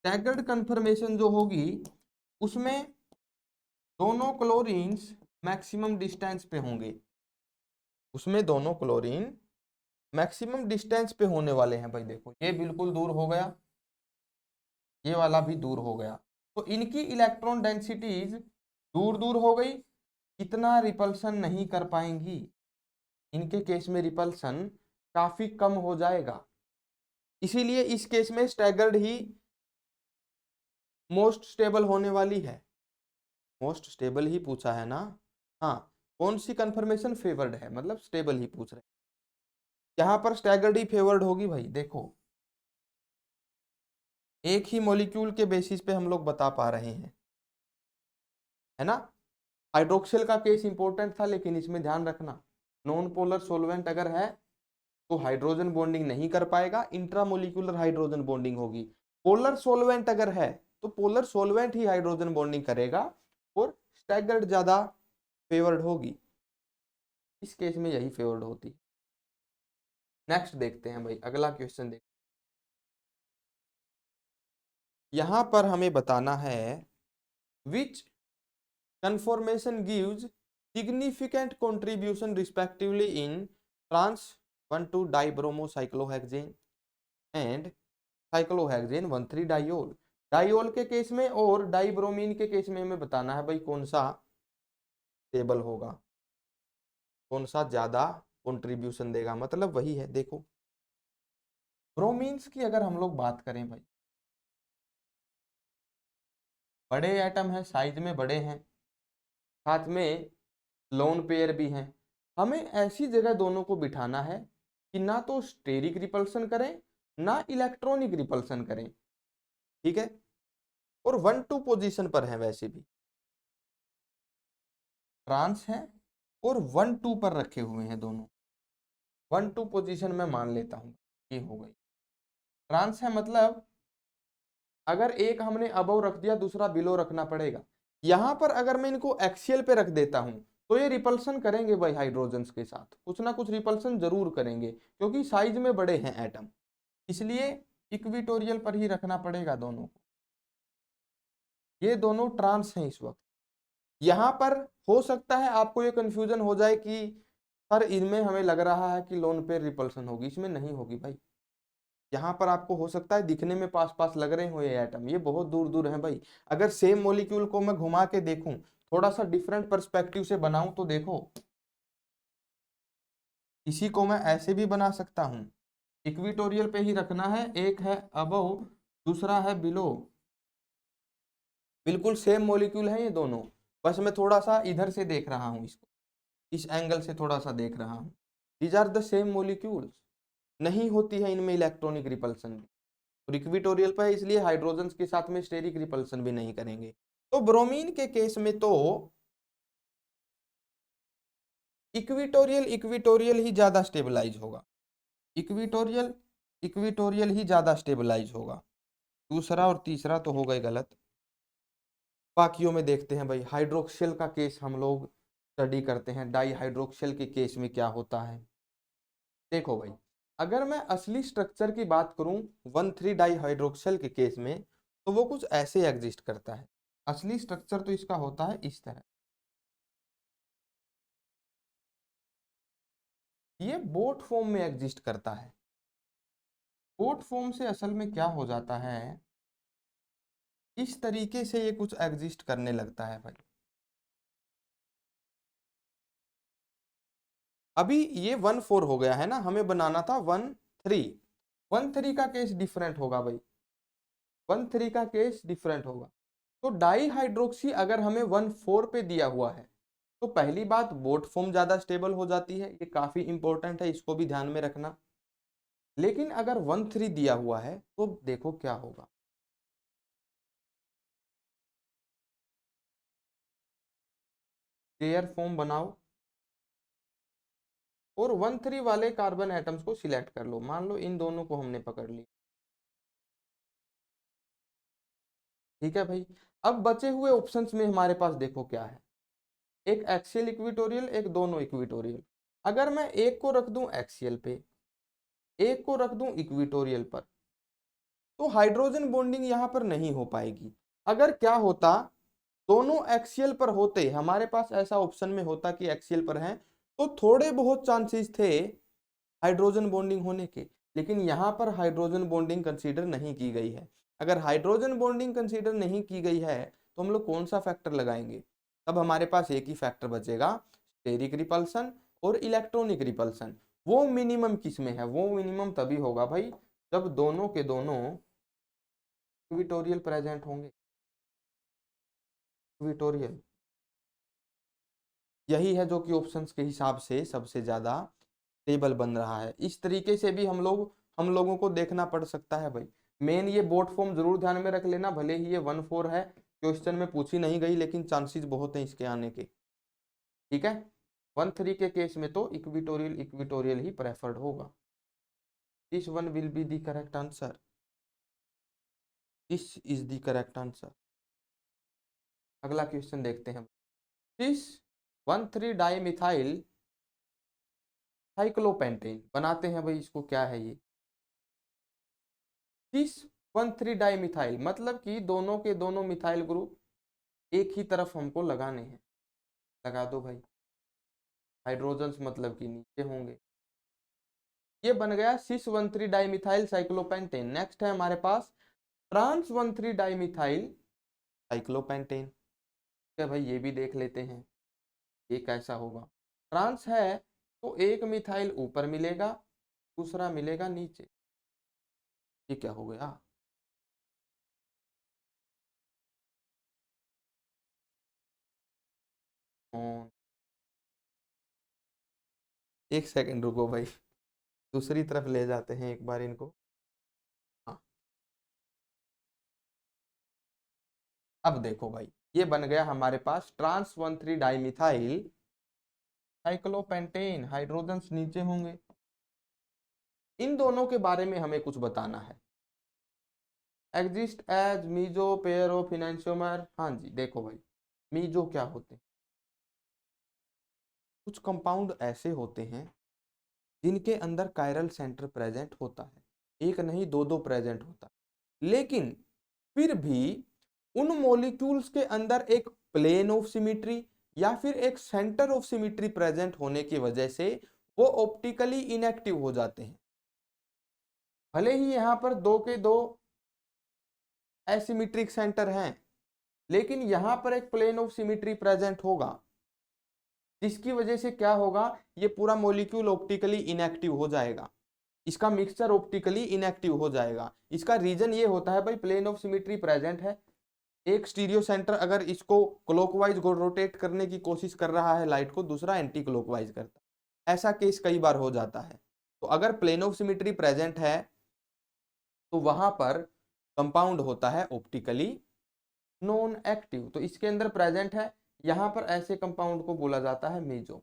स्टैगर्ड कन्फर्मेशन जो होगी उसमें दोनों क्लोरीन्स मैक्सिमम डिस्टेंस पे होंगे, उसमें दोनों क्लोरीन मैक्सिमम डिस्टेंस पे होने वाले हैं भाई। देखो ये बिल्कुल दूर हो गया, ये वाला भी दूर हो गया, तो इनकी इलेक्ट्रॉन डेंसिटीज दूर दूर हो गई, इतना रिपल्सन नहीं कर पाएंगी। इनके केस में रिपल्सन काफी कम हो जाएगा, इसीलिए इस केस में स्टैगर्ड ही मोस्ट स्टेबल होने वाली है। मोस्ट स्टेबल ही पूछा है ना, हाँ। कौन सी कंफर्मेशन फेवर्ड है, मतलब स्टेबल ही पूछ रहे हैं। यहाँ पर स्टैगर्ड ही फेवर्ड होगी भाई। देखो एक ही मॉलिक्यूल के बेसिस पे हम लोग बता पा रहे हैं, है ना। हाइड्रोक्सिल का केस इंपॉर्टेंट था, लेकिन इसमें ध्यान रखना नॉन पोलर सोलवेंट अगर है तो हाइड्रोजन बॉन्डिंग नहीं कर पाएगा, इंट्रामोलिकुलर हाइड्रोजन बॉन्डिंग होगी। पोलर सोलवेंट अगर है तो पोलर सोलवेंट ही हाइड्रोजन बॉन्डिंग करेगा और स्टैगर्ड ज्यादा फेवर्ड होगी। इस केस में यही फेवर्ड होती है। नेक्स्ट देखते हैं भाई, अगला क्वेश्चन देखते हैं। यहां पर हमें बताना है विच conformation gives significant contribution respectively in trans 1,2-dibromocyclohexane and cyclohexane 1,3-diol। Diol के केस में और डाइब्रोमीन के केस में हमें बताना है भाई कौन सा स्टेबल होगा, कौन सा ज्यादा कंट्रीब्यूशन देगा, मतलब वही है। देखो ब्रोमीन्स की अगर हम लोग बात करें भाई, बड़े एटम है, साइज में बड़े हैं, साथ में लोन पेयर भी हैं। हमें ऐसी जगह दोनों को बिठाना है कि ना तो स्टेरिक रिपल्सन करें ना इलेक्ट्रॉनिक रिपल्सन करें, ठीक है। और 1-2 पोजीशन पर है, वैसे भी ट्रांस है और 1-2 पर रखे हुए हैं दोनों। 1-2 पोजीशन में मान लेता हूं ये हो गई। ट्रांस है मतलब अगर एक हमने अबव रख दिया दूसरा बिलो रखना पड़ेगा। यहां पर अगर मैं इनको एक्सियल पे रख देता हूं तो ये रिपल्सन करेंगे भाई, हाइड्रोजन्स के साथ कुछ ना कुछ रिपल्सन जरूर करेंगे, क्योंकि साइज में बड़े हैं एटम, इसलिए इक्विटोरियल पर ही रखना पड़ेगा दोनों को। ये दोनों ट्रांस हैं इस वक्त, यहाँ पर हो सकता है आपको ये कंफ्यूजन हो जाए कि सर इनमें हमें लग रहा है कि लोन पेयर रिपल्सन होगी, इसमें नहीं होगी भाई। यहाँ पर आपको हो सकता है दिखने में पास पास लग रहे हो ये एटम, ये बहुत दूर दूर है भाई। अगर सेम मॉलिक्यूल को मैं घुमा के देखूं, थोड़ा सा डिफरेंट पर्सपेक्टिव से बनाऊं, तो देखो इसी को मैं ऐसे भी बना सकता हूं, इक्विटोरियल पे ही रखना है, एक है अबव दूसरा है बिलो, बिल्कुल सेम मॉलिक्यूल है ये दोनों, बस मैं थोड़ा सा इधर से देख रहा हूं इसको, इस एंगल से थोड़ा सा देख रहा हूं। These are the same molecules, नहीं होती है इनमें इलेक्ट्रॉनिक रिपल्सन भी, और इक्विटोरियल पर है इसलिए हाइड्रोजन के साथ में स्टेरिक रिपल्सन भी नहीं करेंगे। तो ब्रोमीन के केस में तो इक्विटोरियल इक्विटोरियल ही ज्यादा स्टेबलाइज होगा, इक्विटोरियल इक्विटोरियल ही ज्यादा स्टेबलाइज होगा। दूसरा और तीसरा तो हो गए गलत। बाकियों में देखते हैं भाई, हाइड्रोक्सिल का केस हम लोग स्टडी करते हैं, डाई हाइड्रोक्सिल के केस में क्या होता है। देखो भाई, अगर मैं असली स्ट्रक्चर की बात करूं 1,3 डाई हाइड्रोक्सिल के केस में, तो वो कुछ ऐसे एग्जिस्ट करता है। असली स्ट्रक्चर तो इसका होता है इस तरह, ये बोट फॉर्म में एग्जिस्ट करता है। बोट फॉर्म से असल में क्या हो जाता है, इस तरीके से ये कुछ एग्जिस्ट करने लगता है भाई। अभी ये 1,4 हो गया है ना, हमें बनाना था 1,3। 1,3 का केस डिफरेंट होगा भाई, 1,3 का केस डिफरेंट होगा। तो डाई हाइड्रोक्सी अगर हमें 1,4 पे दिया हुआ है, तो पहली बात बोट फॉर्म ज्यादा स्टेबल हो जाती है, ये काफी इंपॉर्टेंट है, इसको भी ध्यान में रखना। लेकिन अगर 1,3 दिया हुआ है तो देखो क्या होगा, पेयर फॉर्म बनाओ और 1,3 वाले कार्बन एटम्स को सिलेक्ट कर लो, मान लो इन दोनों को हमने पकड़ लिया, ठीक है भाई। अब बचे हुए ऑप्शंस में हमारे पास देखो क्या है, एक एक्सियल इक्विटोरियल, एक दोनों इक्विटोरियल। अगर मैं एक को रख दूं एक्सियल पे, एक को रख दूं इक्विटोरियल पर, तो हाइड्रोजन बॉन्डिंग यहां पर नहीं हो पाएगी। अगर क्या होता, दोनों एक्सियल पर होते, हमारे पास ऐसा ऑप्शन में होता कि एक्सियल पर हैं, तो थोड़े बहुत चांसेस थे हाइड्रोजन बॉन्डिंग होने के। लेकिन यहाँ पर हाइड्रोजन बॉन्डिंग कंसीडर नहीं की गई है। अगर हाइड्रोजन बॉन्डिंग कंसीडर नहीं की गई है, तो हम लोग कौन सा फैक्टर लगाएंगे, तब हमारे पास एक ही फैक्टर बचेगा, स्टेरिक रिपल्सन और इलेक्ट्रॉनिक रिपल्सन। वो मिनिमम किस में है, वो मिनिमम तभी होगा भाई जब दोनों के दोनों इक्विटोरियल प्रेजेंट होंगे, इक्विटोरियल। यही है जो कि ऑप्शंस के हिसाब से सबसे ज्यादा टेबल बन रहा है। इस तरीके से भी हम लोगों को देखना पड़ सकता है भाई। मेन ये बोट फॉर्म जरूर ध्यान में रख लेना, भले ही ये 1,4 है, क्वेश्चन में पूछी नहीं गई, लेकिन चांसेस बहुत हैं इसके आने के, ठीक है। 1,3 के केस में तो इक्विटोरियल इक्विटोरियल ही प्रेफर्ड होगा। This one will be the correct answer, this is the correct answer. अगला क्वेश्चन देखते हैं। दिस 1,3 डाई मिथाइल साइक्लोपेंटेन बनाते हैं भाई, इसको क्या है ये, दिस 1,3 डाई मिथाइल, मतलब कि दोनों के दोनों मिथाइल ग्रुप एक ही तरफ हमको लगाने हैं, लगा दो भाई। हाइड्रोजन्स मतलब कि नीचे होंगे, ये बन गया सिस 1,3 डाई मिथाइल साइक्लोपेंटेन। नेक्स्ट है हमारे पास ट्रांस 1,3 डाई मिथाइल साइक्लोपेंटेन, ठीक है भाई, ये भी देख लेते हैं ये कैसा होगा। ट्रांस है तो एक मिथाइल ऊपर मिलेगा, दूसरा मिलेगा नीचे, ये क्या हो गया, एक सेकंड रुको भाई, दूसरी तरफ ले जाते हैं एक बार इनको। हाँ, अब देखो भाई, ये बन गया हमारे पास ट्रांस 1,3 डाइमिथाइल साइक्लोपेंटेन, हाइड्रोजन्स नीचे होंगे। इन दोनों के बारे में हमें कुछ बताना है। Exist as meso pair of enantiomer, हाँ जी देखो भाई, मीजो क्या होते हैं, कुछ कंपाउंड ऐसे होते हैं जिनके अंदर कायरल सेंटर प्रेजेंट होता है, एक नहीं दो दो प्रेजेंट होता है, लेकिन फिर भी उन मॉलिक्यूल्स के अंदर एक प्लेन ऑफ सिमिट्री या फिर एक सेंटर ऑफ सिमिट्री प्रेजेंट होने की वजह से वो ऑप्टिकली इनएक्टिव हो जाते हैं। भले ही यहां पर दो के दो एसिमेट्रिक सेंटर हैं, लेकिन यहां पर एक प्लेन ऑफ सिमिट्री प्रेजेंट होगा, जिसकी वजह से क्या होगा, ये पूरा मॉलिक्यूल ऑप्टिकली इनएक्टिव हो जाएगा, इसका मिक्सचर ऑप्टिकली इनएक्टिव हो जाएगा। इसका रीजन ये होता है भाई, प्लेन ऑफ सिमिट्री प्रेजेंट है, एक स्टीरियो सेंटर अगर इसको क्लॉकवाइज रोटेट करने की कोशिश कर रहा है लाइट को, दूसरा एंटी क्लॉकवाइज करता है, ऐसा केस कई बार हो जाता है। तो अगर प्लेन ऑफ सिमिट्री प्रेजेंट है तो वहां पर कंपाउंड होता है ऑप्टिकली नॉन एक्टिव। तो इसके अंदर प्रेजेंट है, यहां पर ऐसे कंपाउंड को बोला जाता है मेजो।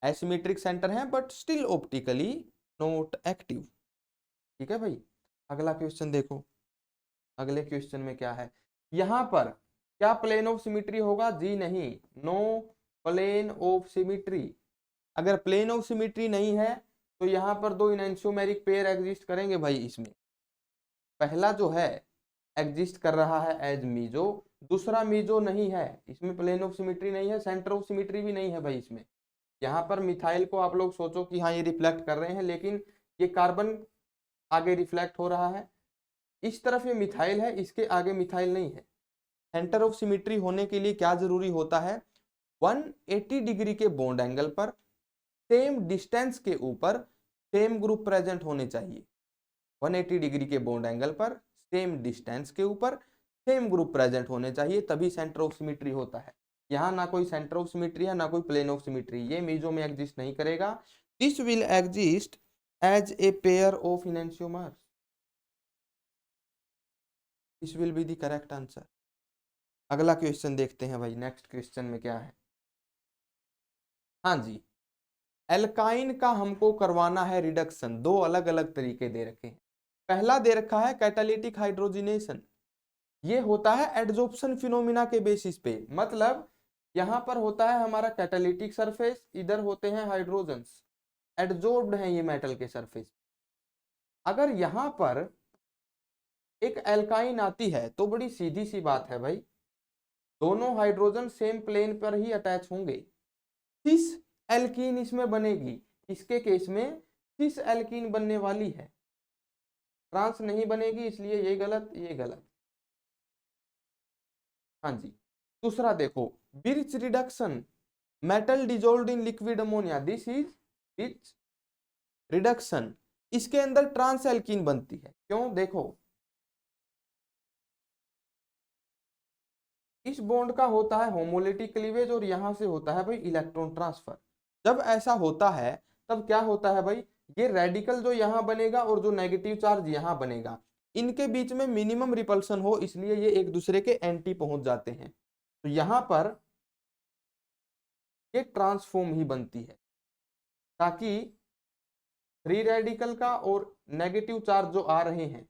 एसिमेट्रिक सेंटर है but still optically not active. ठीक है भाई, अगला क्वेश्चन देखो। अगले क्वेश्चन में क्या है, यहां पर क्या प्लेन ऑफ सिमिट्री होगा? जी नहीं, नो प्लेन ऑफ सिमिट्री। अगर प्लेन ऑफ सिमिट्री नहीं है तो यहां पर दो इनएंशियोमेरिक पेयर एग्जिस्ट करेंगे भाई। इसमें पहला जो है एग्जिस्ट कर रहा है एज मीजो, दूसरा मीजो नहीं है, इसमें प्लेन ऑफ सिमिट्री नहीं है, सेंटर ऑफ सिमिट्री भी नहीं है भाई इसमें। यहाँ पर मिथाइल को आप लोग सोचो कि हाँ ये रिफ्लेक्ट कर रहे हैं, लेकिन ये कार्बन आगे रिफ्लेक्ट हो रहा है, इस तरफ ये मिथाइल है, इसके आगे मिथाइल नहीं है। सेंटर ऑफ सिमिट्री होने के लिए क्या जरूरी होता है, 180 डिग्री के बॉन्ड एंगल पर सेम डिस्टेंस के ऊपर सेम ग्रुप प्रेजेंट होने चाहिए। 180 डिग्री के बॉन्ड एंगल पर सेम डिस्टेंस के ऊपर सेम ग्रुप प्रेजेंट होने चाहिए, तभी सेंटर ऑफ सिमिट्री होता है। यहाँ ना कोई सेंटर ऑफ सिमिट्री है ना कोई प्लेन ऑफ सिमिट्री, ये मीजो में एग्जिस्ट नहीं करेगा। This will exist as a pair of enantiomers. This will be the correct answer. अगला क्वेश्चन देखते हैं भाई, नेक्स्ट क्वेश्चन में क्या है। हाँ जी, एल्काइन का हमको करवाना है रिडक्शन। दो अलग अलग तरीके दे रखे हैं। पहला दे रखा है कैटालिटिक हाइड्रोजिनेशन, ये होता है एडजॉर्प्शन फिनोमिना के बेसिस पे। मतलब यहां पर होता है हमारा कैटालिटिक सरफेस, इधर होते हैं हाइड्रोजन्स, एडजॉर्ब्ड हैं ये मेटल के सरफेस। अगर यहां पर एक एल्काइन आती है तो बड़ी सीधी सी बात है भाई, दोनों हाइड्रोजन सेम प्लेन पर ही अटैच होंगे, सिस एल्कीन इसमें बनेगी। इसके केस में सिस एल्कीन बनने वाली है, ट्रांस नहीं बनेगी, इसलिए ये गलत ये गलत। हाँ जी, दूसरा देखो, birch reduction, metal dissolved in liquid ammonia, this is birch reduction. इसके अंदर ट्रांस एल्कीन बनती है, क्यों? देखो इस बॉन्ड का होता है होमोलिटिक क्लीवेज और यहां से होता है भाई इलेक्ट्रॉन ट्रांसफर। जब ऐसा होता है तब क्या होता है भाई, ये रेडिकल जो यहां बनेगा और जो नेगेटिव चार्ज यहां बनेगा, इनके बीच में मिनिमम रिपल्सन हो, इसलिए ये एक दूसरे के एंटी पहुंच जाते हैं। तो यहां पर ये ट्रांसफॉर्म ही बनती है, ताकि फ्री रेडिकल का और नेगेटिव चार्ज जो आ रहे हैं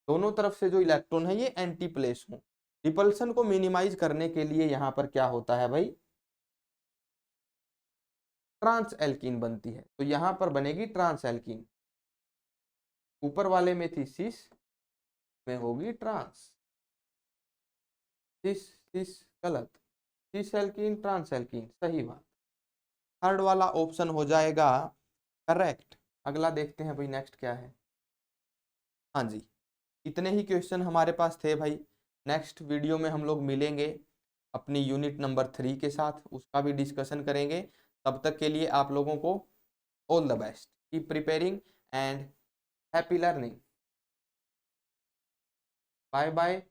दोनों तरफ से जो इलेक्ट्रॉन है ये एंटी प्लेस हो। रिपल्सन को मिनिमाइज करने के लिए यहां पर क्या होता है भाई, ट्रांस एल्कीन बनती है। तो यहां पर बनेगी ट्रांस एल्कीन, ऊपर वाले में थी सिस, में होगी ट्रांस। सिस सिस गलत, सिस एल्कीन ट्रांस एल्कीन सही बात। थर्ड वाला ऑप्शन हो जाएगा करेक्ट। अगला देखते हैं भाई, नेक्स्ट क्या है। हाँ जी, इतने ही क्वेश्चन हमारे पास थे भाई। नेक्स्ट वीडियो में हम लोग मिलेंगे अपनी यूनिट नंबर 3 के साथ, उसका भी डिस्कशन करेंगे। तब तक के लिए आप लोगों को all the best, keep preparing and happy learning. Bye bye,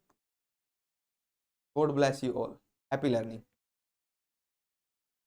God bless you all, happy learning.